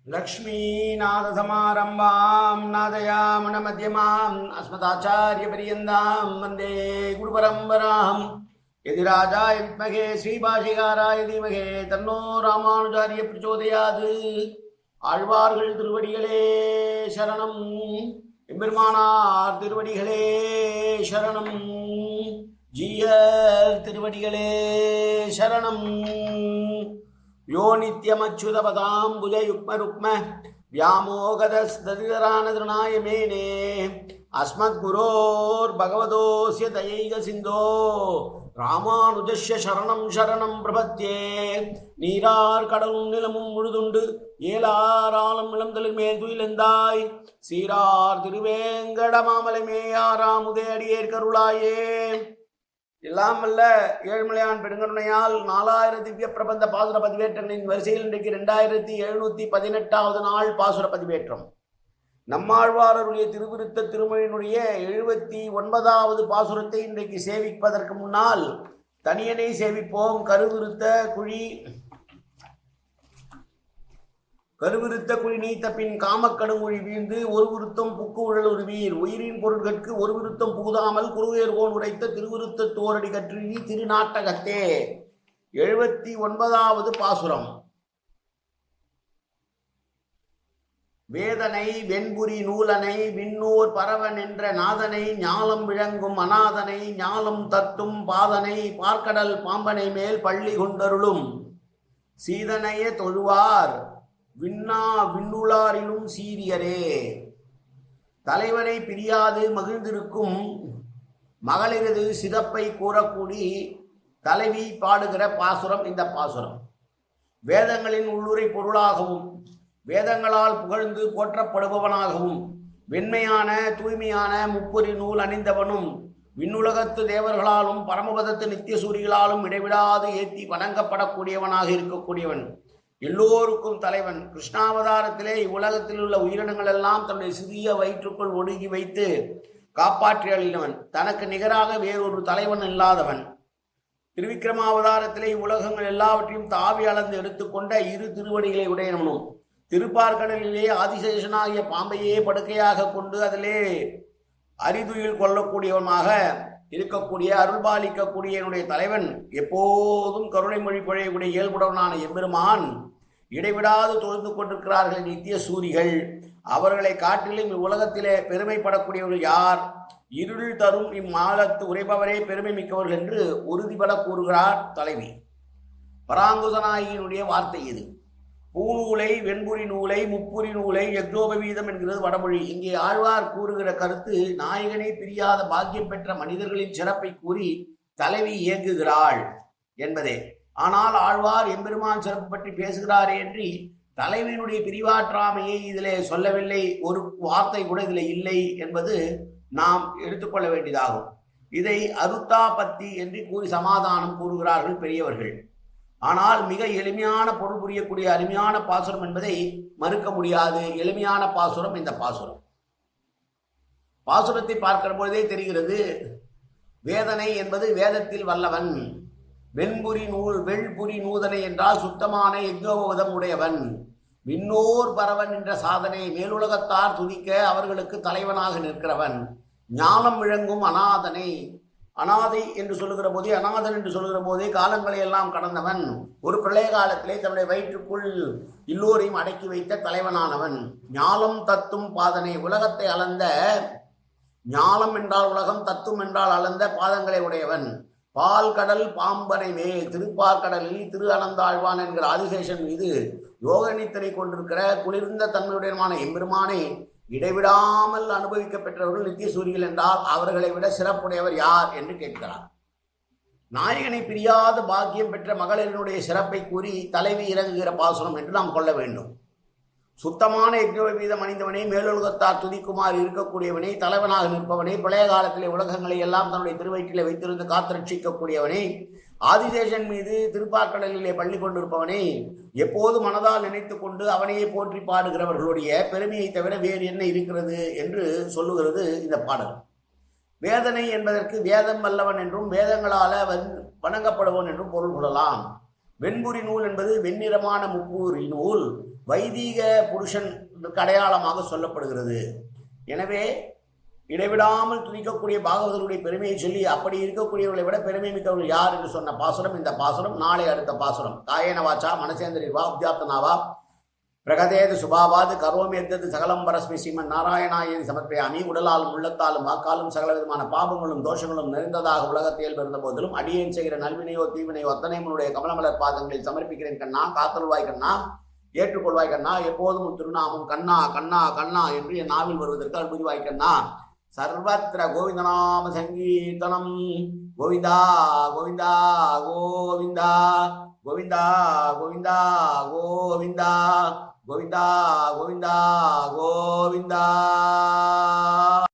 लक्ष्मीनाथसमारम्भां नादयामुनमध्यमाम् अस्मदाचार्यपर्यन्तां वन्दे गुरुपरम्पराम् यदिराजाय विद्महे श्रीभाष्यकाराय धीमहि तन्नो रामानुजार्य प्रचोदयात् ஆழ்வார்கள் திருவடிகளே சரணம் எம்பெருமானார் திருவடிகளே சரணம் ஜீயர் திருவடிகளே சரணம் यो नित्यमच्युतपदाम्बुजयुग्मरुक्म व्यामोगदस्तदितरानतृणाय मेने अस्मद्गुरोर्भगवतोऽस्य दयैकसिन्धो ராமானுஜஸ்ய சரணம் சரணம் பிரபத்யே. நீரார் கடலும் நிலமும் முழுதுண்டு ஏலாராலம் இளந்தலில் மேல் துயிலெந்தாய் சீரார் திருவேங்கடமாமலை மேயாராமுதே அடியேற் கருளாயே. எல்லாம் வல்ல ஏழ்மலையான் பெருங்கருணையால் 4000 திவ்ய பிரபந்த பாசுர பதிவேற்றங்களின் வரிசையில் இன்றைக்கு 2718வது நாள் பாசுர பதிவேற்றம். நம்மாழ்வாருடைய திருவிருத்த திருமொழியினுடைய 79வது பாசுரத்தை இன்றைக்கு சேவிப்பதற்கு முன்னால் தனியனை சேவிப்போம். கருவிருத்த குழி நீத்த பின் காமக்கடுமொழி வீழ்ந்து ஒரு விருத்தம் புக்கு உழல் உருவீர் உயிரின் பொருட்களுக்கு ஒரு விருத்தம் புகுதாமல் குருவேர்கோன் உரைத்த திருவிருத்த தோரடி கற்றி திருநாட்டகத்தே. 79வது பாசுரம். வேதனை வெண்புரி நூலனை விண்ணோர் பரவன் என்ற நாதனை ஞாலம் விளங்கும் அநாதனை ஞாலம் தத்தும் பாதனை பார்க்கடல் பாம்பனை மேல் பள்ளி கொண்டருளும் சீதனைய தொழுவார் விண்ணுளாரிலும் சீரியரே. தலைவனை பிரியாது மகிழ்ந்திருக்கும் மகளிரது சிறப்பை கூறக்கூடி தலைவி பாடுகிற பாசுரம் இந்த பாசுரம். வேதங்களின் உள்ளுரை பொருளாகவும் வேதங்களால் புகழ்ந்து போற்றப்படுபவனாகவும் வெண்மையான தூய்மையான முப்பொறி நூல் அணிந்தவனும் விண்ணுலகத்து தேவர்களாலும் பரமபதத்து நித்திய சூரிகளாலும் இடைவிடாது ஏற்றி வணங்கப்படக்கூடியவனாக இருக்கக்கூடியவன், எல்லோருக்கும் தலைவன். கிருஷ்ணாவதாரத்திலே இவ்வுலகத்தில் உள்ள உயிரினங்கள் எல்லாம் தன்னுடைய சிறிய வயிற்றுக்குள் ஒடுங்கி வைத்து காப்பாற்றி அழினவன். தனக்கு நிகராக வேறொரு தலைவன் இல்லாதவன். திருவிக்கிரமாவதாரத்திலே இவ்வுலகங்கள் எல்லாவற்றையும் தாவி அளந்து எடுத்துக்கொண்ட இரு திருவடிகளை உடையவனும் திருப்பார்கடலிலே ஆதிசேஷனாகிய பாம்பையே படுக்கையாக கொண்டு அதிலே அரிதுயில் கொள்ளக்கூடியவனாக இருக்கக்கூடிய அருள்பாலிக்கக்கூடிய என்னுடைய தலைவன், எப்போதும் கருணை மொழி பொழையக்கூடிய இயல்புடவனான எம்பெருமான் இடைவிடாது தொழுந்து கொண்டிருக்கிறார்கள் நித்திய சூரிகள். அவர்களை காட்டிலும் இவ்வுலகத்திலே பெருமைப்படக்கூடியவர்கள் யார்? இருள் தரும் இம்மாலத்து உரைப்பவரே பெருமை மிக்கவர்கள் என்று உறுதிபட கூறுகிறார் தலைவி. பராங்குசநாயகியினுடைய வார்த்தை இது. பூநூலை வெண்புரி நூலை முப்புரி நூலை யக்னோபவீதம் என்கிறது வடமொழி. இங்கே ஆழ்வார் கூறுகிற கருத்து நாயகனை பிரியாத பாக்கியம் பெற்ற மனிதர்களின் சிறப்பை கூறி தலைவி இயங்குகிறாள் என்பதே. ஆனால் ஆழ்வார் எம்பெருமான் சிறப்பு பற்றி பேசுகிறாரே என்று தலைவியினுடைய பிரிவாற்றாமையை இதிலே சொல்லவில்லை. ஒரு வார்த்தை கூட இதில் இல்லை என்பது நாம் எடுத்துக்கொள்ள வேண்டியதாகும். இதை அருத்தாபத்தி என்று கூறி சமாதானம் கூறுகிறார்கள் பெரியவர்கள். ஆனால் மிக எளிமையான பொருள் புரியக்கூடிய அருமையான பாசுரம் என்பதை மறுக்க முடியாது. எளிமையான பாசுரம் இந்த பாசுரம். பாசுரத்தை பார்க்கிற பொழுதே தெரிகிறது, வேதனை என்பது வேதத்தில் வல்லவன். வெண்புரி நூதனை என்றால் சுத்தமான யக்ஞோபவதம் உடையவன். விண்ணோர் பரவன் என்ற சாதனை மேலுலகத்தார் துதிக்க அவர்களுக்கு தலைவனாக நிற்கிறவன். ஞானம் விளங்கும் அநாதனை, அநாதை என்று சொல்லுகிற போதே அநாதன் என்று சொல்லுகிற போதே காலங்களை எல்லாம் கடந்தவன். ஒரு பிரளய காலத்திலே தன்னுடைய வயிற்றுக்குள் எல்லோரையும் அடக்கி வைத்த தலைவனானவன். ஞாலம் தத்தும் பாதனை, உலகத்தை அளந்த ஞாலம் என்றால் உலகம், தத்தும் என்றால் அளந்த பாதங்களை உடையவன். பால் கடல் பாம்பனை மேல், திருப்பார்கடலில் திரு அனந்தாழ்வான் என்கிற ஆதிசேஷன் மீது யோகனித்தனை கொண்டிருக்கிற குளிர்ந்த தன்மையுடையமான எம்பெருமானை இடைவிடாமல் அனுபவிக்க பெற்றவர்கள் நித்திய சூரியர்கள் என்றால் அவர்களை விட சிறப்புடையவர் யார் என்று கேட்கிறார். நாயகனை பிரியாத பாக்கியம் பெற்ற மகளிரினுடைய சிறப்பை கூறி தலைவி இறங்குகிற பாசுரம் என்று நாம் கொள்ள வேண்டும். சுத்தமான யக்ஞோபவீதம் அணிந்தவனே, மேலுலகத்தார் துதிக்குமாறு இருக்கக்கூடியவனே, தலைவனாக நிற்பவனே, பழைய காலத்திலே உலகங்களை எல்லாம் தன்னுடைய திருவயிற்றிலே வைத்திருந்து காத்திரட்சிக்கக்கூடியவனே, ஆதிசேஷன் மீது திருப்பார்கடலிலே பள்ளி கொண்டிருப்பவனே, எப்போது மனதால் நினைத்து கொண்டு அவனையே போற்றி பாடுகிறவர்களுடைய பெருமையை தவிர வேறு என்ன இருக்கிறது என்று சொல்லுகிறது இந்த பாடல். வேதனை என்பதற்கு வேதம் வல்லவன் என்றும் வேதங்களால வணங்கப்படுவன் என்றும் பொருள் கொள்ளலாம். வெண்புரி நூல் என்பது வெண்ணிறமான முப்பூரி நூல். வைதீக புருஷன் அடையாளமாக சொல்லப்படுகிறது. எனவே இடைவிடாமல் துதிக்கக்கூடிய பாகவதர்களுடைய பெருமையை சொல்லி அப்படி இருக்கக்கூடியவர்களை விட பெருமை மிக்கவர்கள் யார் என்று சொன்ன பாசுரம் இந்த பாசுரம். நாளை அடுத்த பாசுரம். காயேன வாச்சா மனசேந்திரிவா உத்யாப்தனாவா பிரகதேது சுபாவாது கரோமேத்தது சகலம் பரஸ்மி ஸ்ரீமன் நாராயணாயதி சமர்ப்பயாமி. உடலாலும் உள்ளத்தாலும் வாக்காலும் சகல விதமான பாபங்களும் தோஷங்களும் நிறைந்ததாக உலகத்தில் இருந்த போதிலும் அடியேன் செய்கிற நல்வினையோ தீவினையோ அத்தனை உன்னுடைய கமலமலர் பாதங்களில் சமர்ப்பிக்கிறேன் கண்ணா. காத்தருள்வாய் கண்ணா, ஏற்றுக்கொள்வாய் கண்ணா. எப்போதும் திருநாமம் கண்ணா கண்ணா கண்ணா என்று என் நாவில் வருவதற்கு அனுமதிவாய் கண்ணா. சர்வத்திர கோவிந்தநாம சங்கீர்த்தனம். கோவிந்தா கோவிந்தா கோவிந்தா கோவிந்தா கோவிந்தா கோவிந்தா கோவிந்தா கோவிந்தா கோவிந்தா.